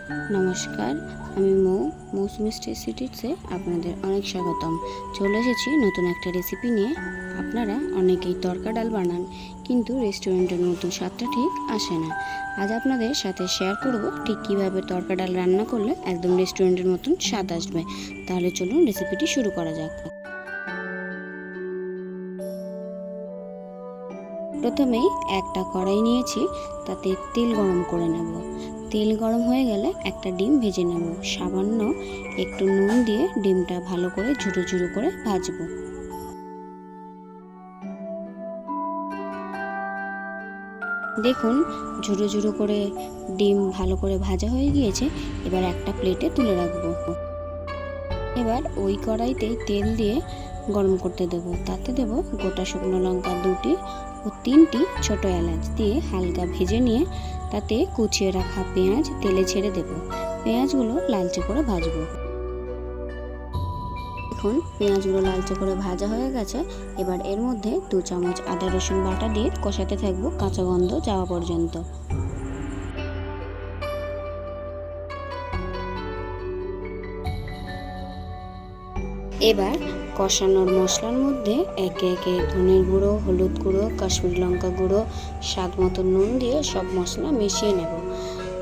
নমস্কার, আমি মৌসুমি টেস্টি টিপসে আপনাদের অনেক স্বাগতম। চলে এসেছি নতুন একটা রেসিপি নিয়ে। আপনারা অনেকেই তড়কা ডাল বানান, কিন্তু রেস্টুরেন্টের নতুন স্বাদটা ঠিক আসে না। আজ আপনাদের সাথে শেয়ার করব ঠিক কীভাবে তড়কা ডাল রান্না করলে একদম রেস্টুরেন্টের মতন স্বাদ আসবে। তাহলে চলুন রেসিপিটি শুরু করা যাক। প্রথমেই একটা কড়াই নিয়েছি, তাতে তেল গরম করে নেব। তেল গরম হয়ে গেলে একটা ডিম ভেজে নেব। সামান্য একটু নুন দিয়ে ডিমটা ভালো করে ঝুরো ঝুরো করে ভাজবো। দেখুন, ঝুরো ঝুরো করে ডিম ভালো করে ভাজা হয়ে গিয়েছে। এবার একটা প্লেটে তুলে রাখবো। এবার ওই কড়াইতেই তেল দিয়ে গরম করতে দেব। তাতে দেব গোটা শুকনো লঙ্কা 2টি ও 3টি ছোট এলাচ দিয়ে হালকা ভেজে নিয়ে তাতে কুচিয়ে রাখা পেঁয়াজ তেলে ছেড়ে দেব। পেঁয়াজগুলো লালচে করে ভাজবো। দেখুন, পেঁয়াজগুলো লালচে করে ভাজা হয়ে গেছে। এবার এর মধ্যে 2 চামচ আদা রসুন বাটা দিয়ে কষাতে থাকবো কাঁচা গন্ধ যাওয়া পর্যন্ত। এবার কষানোর মশলার মধ্যে একে একে ধনের গুঁড়ো, হলুদ গুঁড়ো, কাশ্মীরি লঙ্কা গুঁড়ো, স্বাদ মতো নুন দিয়ে সব মশলা মিশিয়ে নেব।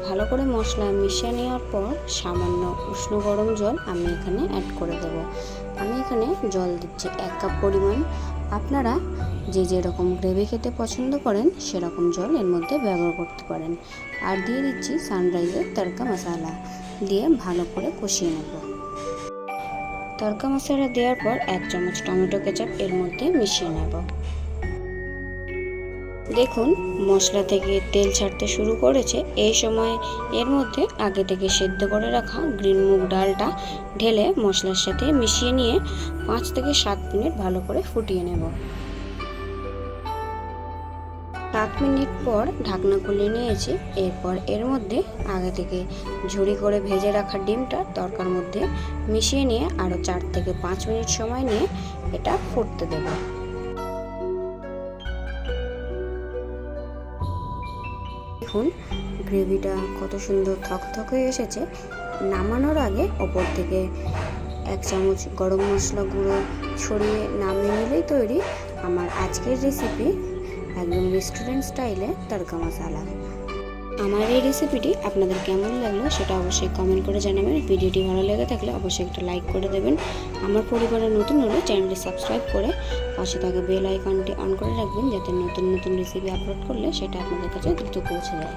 ভালো করে মশলা মিশিয়ে নেওয়ার পর সামান্য উষ্ণ গরম জল আমি এখানে অ্যাড করে দেব। আমি এখানে জল দিচ্ছি 1 কাপ পরিমাণ। আপনারা যে যেরকম গ্রেভি খেতে পছন্দ করেন সেরকম জল এর মধ্যে ব্যবহার করতে পারেন। আর দিয়ে দিচ্ছি সানরাইজের তড়কা মশলা দিয়ে ভালো করে কষিয়ে নেব। তড়কা মশলা দেওয়ার পর 1 চামচ টমেটো কেচাপ এর মধ্যে মিশিয়ে নেব। দেখুন, মশলা থেকে তেল ছাড়তে শুরু করেছে। এই সময় এর মধ্যে আগে থেকে সেদ্ধ করে রাখা গ্রিন মুগ ডালটা ঢেলে মশলার সাথে মিশিয়ে নিয়ে 5 থেকে 7 মিনিট ভালো করে ফুটিয়ে নেব। 7 মিনিট পর ঢাকনা খুলে নিয়েছি। এরপর এর মধ্যে আগে থেকে ঝুরি করে ভেজে রাখা ডিমটা তড়কার মধ্যে মিশিয়ে নিয়ে আরও 4 থেকে 5 মিনিট সময় নিয়ে এটা ফুটতে দেব। দেখুন, গ্রেভিটা কত সুন্দর থকথক হয়ে এসেছে। নামানোর আগে ওপর থেকে 1 চামচ গরম মশলা গুঁড়ো ছড়িয়ে নামিয়ে নিলেই তৈরি আমার আজকের রেসিপি, একদম রেস্টুরেন্ট স্টাইলে তড়কা মশলা। আমার এই রেসিপিটি আপনাদের কেমন লাগলো সেটা অবশ্যই কমেন্ট করে জানাবেন। ভিডিওটি ভালো লেগে থাকলে অবশ্যই একটা লাইক করে দেবেন। আমার পরিবারে নতুন হলে চ্যানেলটি সাবস্ক্রাইব করে পাশে থাকা বেল আইকনটি অন করে রাখবেন, যাতে নতুন নতুন রেসিপি আপলোড করলে সেটা আপনাদের কাছে দ্রুত পৌঁছে যায়।